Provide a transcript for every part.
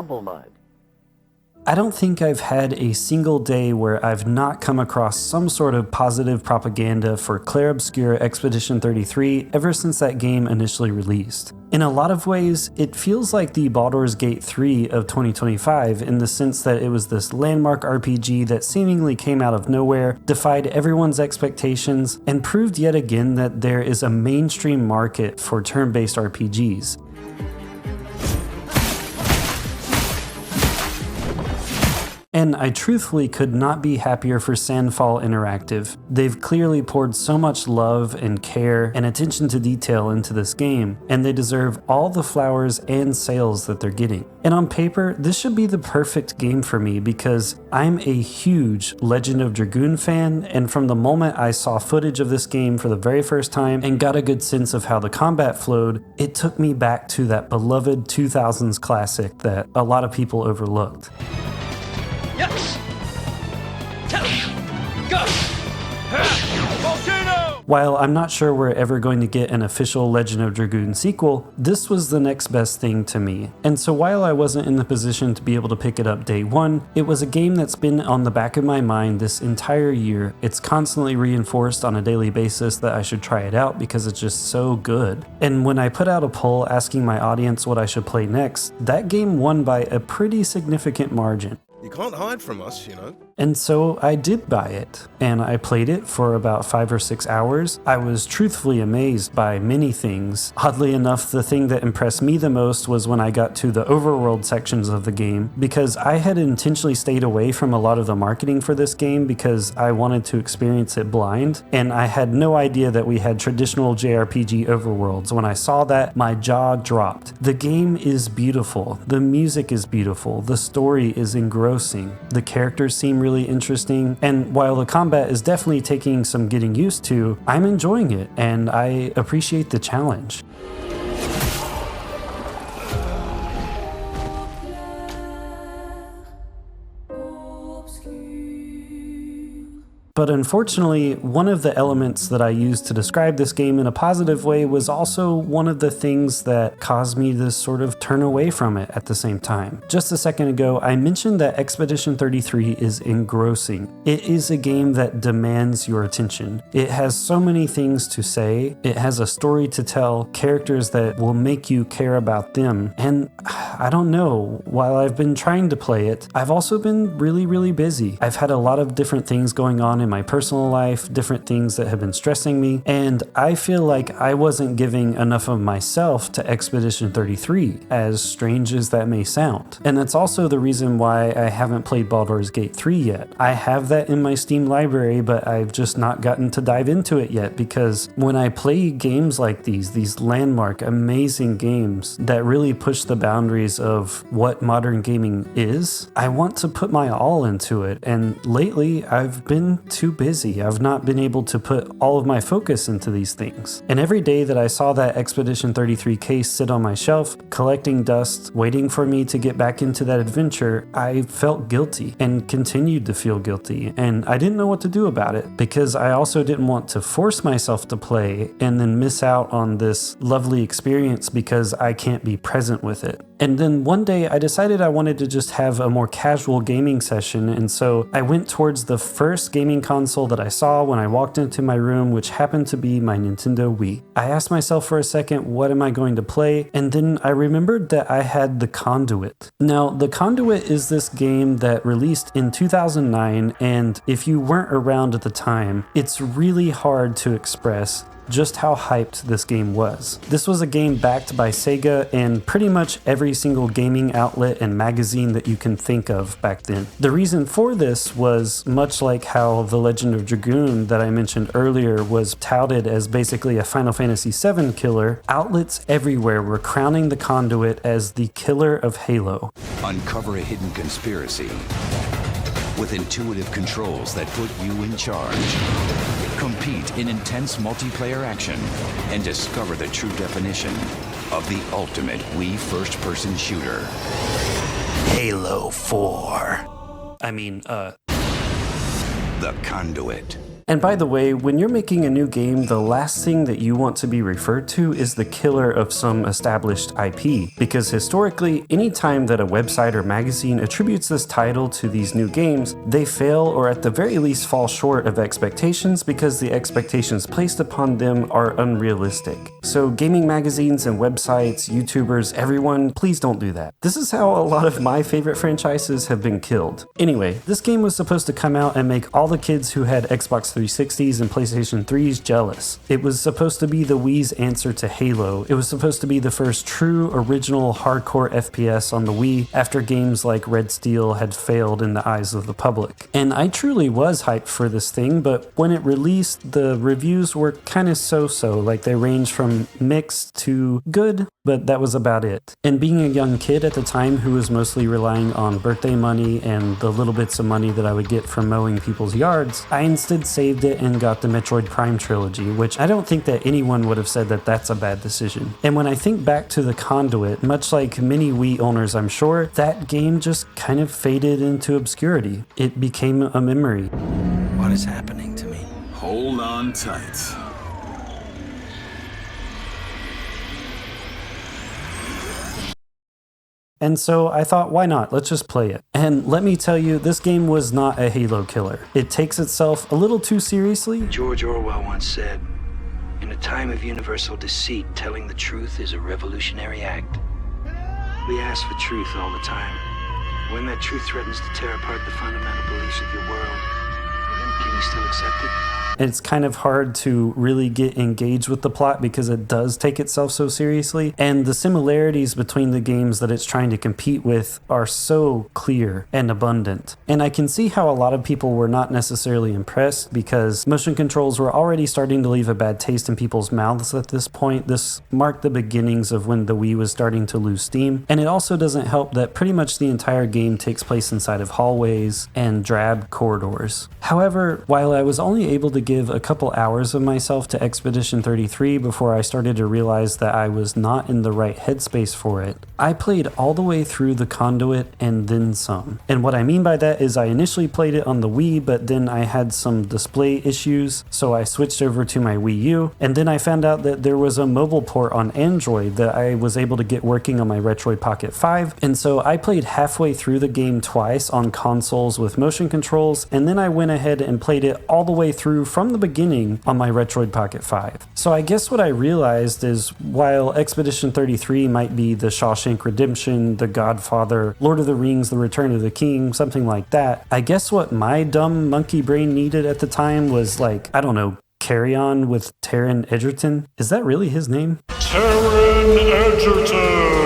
humblemud. I don't think I've had a single day where I've not come across some sort of positive propaganda for Clair Obscur Expedition 33 ever since that game initially released. In a lot of ways, it feels like the Baldur's Gate 3 of 2025 in the sense that it was this landmark RPG that seemingly came out of nowhere, defied everyone's expectations, and proved yet again that there is a mainstream market for turn-based RPGs. And I truthfully could not be happier for Sandfall Interactive. They've clearly poured so much love and care and attention to detail into this game, and they deserve all the flowers and sales that they're getting. And on paper, this should be the perfect game for me because I'm a huge Legend of Dragoon fan, and from the moment I saw footage of this game for the very first time and got a good sense of how the combat flowed, it took me back to that beloved 2000s classic that a lot of people overlooked. While I'm not sure we're ever going to get an official Legend of Dragoon sequel, this was the next best thing to me. And so while I wasn't in the position to be able to pick it up day one, it was a game that's been on the back of my mind this entire year. It's constantly reinforced on a daily basis that I should try it out because it's just so good. And when I put out a poll asking my audience what I should play next, that game won by a pretty significant margin. You can't hide from us, you know. And so I did buy it, and I played it for about 5 or 6 hours. I was truthfully amazed by many things. Oddly enough, the thing that impressed me the most was when I got to the overworld sections of the game, because I had intentionally stayed away from a lot of the marketing for this game because I wanted to experience it blind, and I had no idea that we had traditional JRPG overworlds. When I saw that, my jaw dropped. The game is beautiful, the music is beautiful, the story is engrossing, the characters seem really interesting, and while the combat is definitely taking some getting used to, I'm enjoying it and I appreciate the challenge. But unfortunately, one of the elements that I used to describe this game in a positive way was also one of the things that caused me to sort of turn away from it at the same time. Just a second ago, I mentioned that Expedition 33 is engrossing. It is a game that demands your attention. It has so many things to say, it has a story to tell, characters that will make you care about them, and I don't know, while I've been trying to play it, I've also been really busy. I've had a lot of different things going on in my personal life, different things that have been stressing me, and I feel like I wasn't giving enough of myself to Expedition 33, as strange as that may sound. And that's also the reason why I haven't played Baldur's Gate 3 yet. I have that in my Steam library, but I've just not gotten to dive into it yet, because when I play games like these landmark, amazing games that really push the boundaries of what modern gaming is, I want to put my all into it, and lately I've been too busy. I've not been able to put all of my focus into these things. And every day that I saw that Expedition 33 case sit on my shelf, collecting dust, waiting for me to get back into that adventure, I felt guilty and continued to feel guilty. And I didn't know what to do about it because I also didn't want to force myself to play and then miss out on this lovely experience because I can't be present with it. And then one day I decided I wanted to just have a more casual gaming session, and so I went towards the first gaming console that I saw when I walked into my room, which happened to be my Nintendo Wii. I asked myself for a second, what am I going to play? And then I remembered that I had the Conduit. Now, the Conduit is this game that released in 2009, and if you weren't around at the time, it's really hard to express just how hyped this game was. This was a game backed by Sega and pretty much every single gaming outlet and magazine that you can think of back then. The reason for this was much like how The Legend of Dragoon that I mentioned earlier was touted as basically a Final Fantasy VII killer. Outlets everywhere were crowning the Conduit as the killer of Halo. Uncover a hidden conspiracy with intuitive controls that put you in charge. Compete in intense multiplayer action and discover the true definition of the ultimate Wii first-person shooter. Halo 4. The Conduit. And by the way, when you're making a new game, the last thing that you want to be referred to is the killer of some established IP, because historically, any time that a website or magazine attributes this title to these new games, they fail or at the very least fall short of expectations because the expectations placed upon them are unrealistic. So gaming magazines and websites, YouTubers, everyone, please don't do that. This is how a lot of my favorite franchises have been killed. Anyway, this game was supposed to come out and make all the kids who had Xbox 360s and PlayStation 3s jealous. It was supposed to be the Wii's answer to Halo. It was supposed to be the first true original hardcore FPS on the Wii after games like Red Steel had failed in the eyes of the public. And I truly was hyped for this thing, but when it released, the reviews were kind of so-so, like they ranged from mixed to good, but that was about it. And being a young kid at the time who was mostly relying on birthday money and the little bits of money that I would get from mowing people's yards, I instead saved it and got the Metroid Prime trilogy, which I don't think that anyone would have said that that's a bad decision. And when I think back to the Conduit, much like many Wii owners I'm sure, that game just kind of faded into obscurity. It became a memory. What is happening to me? Hold on tight. And so I thought, why not? Let's just play it. And let me tell you, this game was not a Halo killer. It takes itself a little too seriously. George Orwell once said, "In a time of universal deceit, telling the truth is a revolutionary act." We ask for truth all the time. When that truth threatens to tear apart the fundamental beliefs of your world, can you still accept it? It's kind of hard to really get engaged with the plot because it does take itself so seriously, and the similarities between the games that it's trying to compete with are so clear and abundant. And I can see how a lot of people were not necessarily impressed because motion controls were already starting to leave a bad taste in people's mouths at this point. This marked the beginnings of when the Wii was starting to lose steam, and it also doesn't help that pretty much the entire game takes place inside of hallways and drab corridors. However, while I was only able to give a couple hours of myself to Expedition 33 before I started to realize that I was not in the right headspace for it, I played all the way through the Conduit and then some. And what I mean by that is I initially played it on the Wii, but then I had some display issues, so I switched over to my Wii U, and then I found out that there was a mobile port on Android that I was able to get working on my Retroid Pocket 5, and so I played halfway through the game twice on consoles with motion controls, and then I went ahead and played it all the way through from the beginning on my Retroid Pocket 5. So I guess what I realized is while Expedition 33 might be the Shawshank Redemption, The Godfather, Lord of the Rings, The Return of the King, something like that, I guess what my dumb monkey brain needed at the time was like, I don't know, Carry On with Taron Egerton? Is that really his name? Taron Egerton!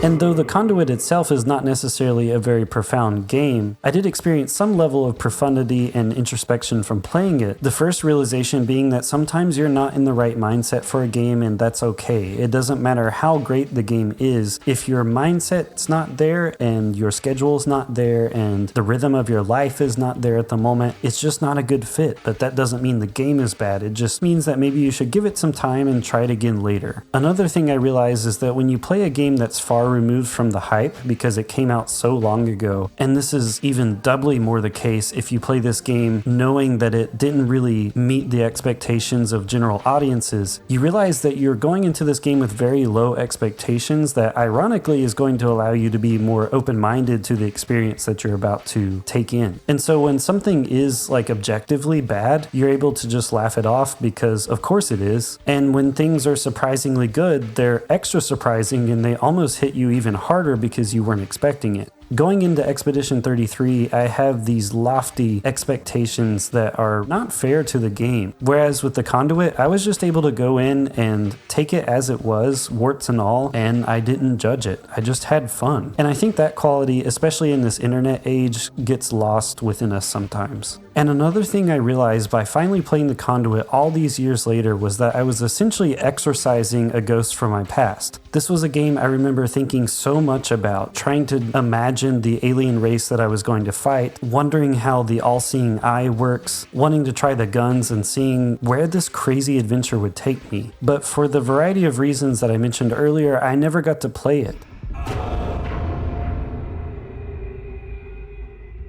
And though the Conduit itself is not necessarily a very profound game, I did experience some level of profundity and introspection from playing it. The first realization being that sometimes you're not in the right mindset for a game, and that's okay. It doesn't matter how great the game is. If your mindset's not there and your schedule's not there and the rhythm of your life is not there at the moment, it's just not a good fit. But that doesn't mean the game is bad. It just means that maybe you should give it some time and try it again later. Another thing I realized is that when you play a game that's far removed from the hype because it came out so long ago, and this is even doubly more the case if you play this game knowing that it didn't really meet the expectations of general audiences, you realize that you're going into this game with very low expectations that ironically is going to allow you to be more open-minded to the experience that you're about to take in. And so when something is like objectively bad, you're able to just laugh it off because of course it is. And when things are surprisingly good, they're extra surprising and they almost hit you even harder because you weren't expecting it. Going into Expedition 33, I have these lofty expectations that are not fair to the game. Whereas with the Conduit, I was just able to go in and take it as it was, warts and all, and I didn't judge it. I just had fun. And I think that quality, especially in this internet age, gets lost within us sometimes. And another thing I realized by finally playing the Conduit all these years later was that I was essentially exorcising a ghost from my past. This was a game I remember thinking so much about, trying to imagine the alien race that I was going to fight, wondering how the all-seeing eye works, wanting to try the guns and seeing where this crazy adventure would take me. But for the variety of reasons that I mentioned earlier, I never got to play it.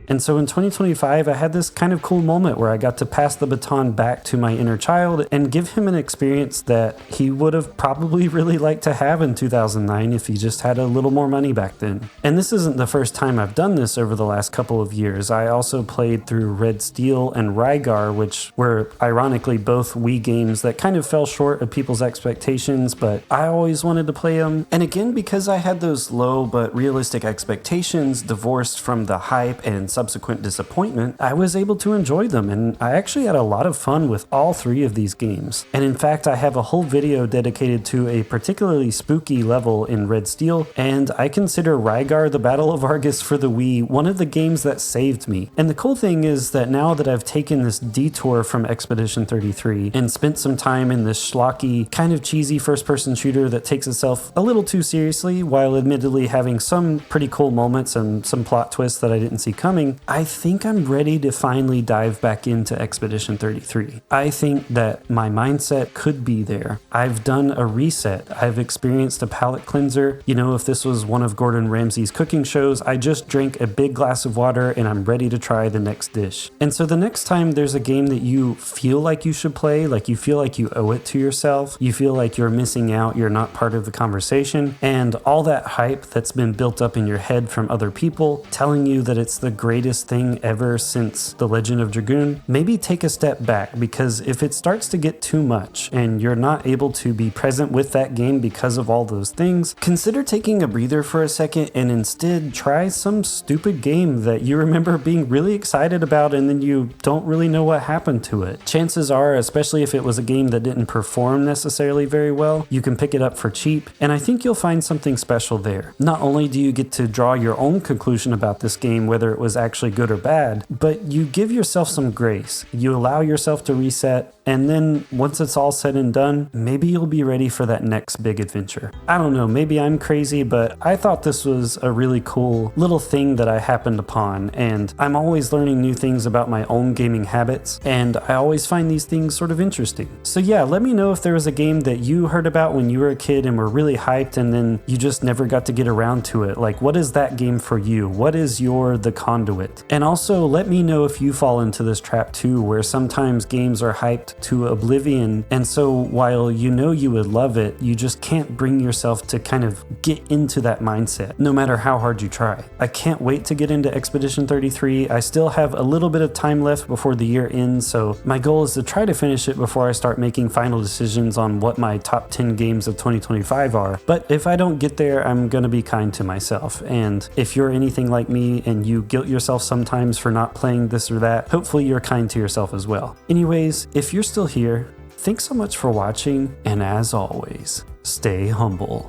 And so in 2025, I had this kind of cool moment where I got to pass the baton back to my inner child and give him an experience that he would have probably really liked to have in 2009 if he just had a little more money back then. And this isn't the first time I've done this over the last couple of years. I also played through Red Steel and Rygar, which were ironically both Wii games that kind of fell short of people's expectations, but I always wanted to play them. And again, because I had those low but realistic expectations divorced from the hype and subsequent disappointment, I was able to enjoy them, and I actually had a lot of fun with all three of these games. And in fact, I have a whole video dedicated to a particularly spooky level in Red Steel, and I consider Rygar the Battle of Argus for the Wii one of the games that saved me. And the cool thing is that now that I've taken this detour from Expedition 33 and spent some time in this schlocky, kind of cheesy first-person shooter that takes itself a little too seriously while admittedly having some pretty cool moments and some plot twists that I didn't see coming, I think I'm ready to finally dive back into Expedition 33. I think that my mindset could be there. I've done a reset. I've experienced a palate cleanser. You know, if this was one of Gordon Ramsay's cooking shows, I just drank a big glass of water and I'm ready to try the next dish. And so the next time there's a game that you feel like you should play, like you feel like you owe it to yourself, you feel like you're missing out, you're not part of the conversation, and all that hype that's been built up in your head from other people telling you that it's the greatest thing ever since The Legend of Dragoon, maybe take a step back, because if it starts to get too much and you're not able to be present with that game because of all those things, consider taking a breather for a second and instead try some stupid game that you remember being really excited about and then you don't really know what happened to it. Chances are, especially if it was a game that didn't perform necessarily very well, you can pick it up for cheap, and I think you'll find something special there. Not only do you get to draw your own conclusion about this game, whether it was actually good or bad, but you give yourself some grace. You allow yourself to reset, and then once it's all said and done, maybe you'll be ready for that next big adventure. I don't know, maybe I'm crazy, but I thought this was a really cool little thing that I happened upon, and I'm always learning new things about my own gaming habits, and I always find these things sort of interesting. So yeah, let me know if there was a game that you heard about when you were a kid and were really hyped and then you just never got to get around to it. Like, what is that game for you? What is your The Conduit? And also let me know if you fall into this trap too, where sometimes games are hyped to oblivion, and so while you know you would love it, you just can't bring yourself to kind of get into that mindset, no matter how hard you try. I can't wait to get into Expedition 33. I still have a little bit of time left before the year ends, so my goal is to try to finish it before I start making final decisions on what my top 10 games of 2025 are. But if I don't get there, I'm gonna be kind to myself, and if you're anything like me and you guilt yourself sometimes for not playing this or that, hopefully you're kind to yourself as well. Anyways, if you're still here, thanks so much for watching, and as always, stay humble.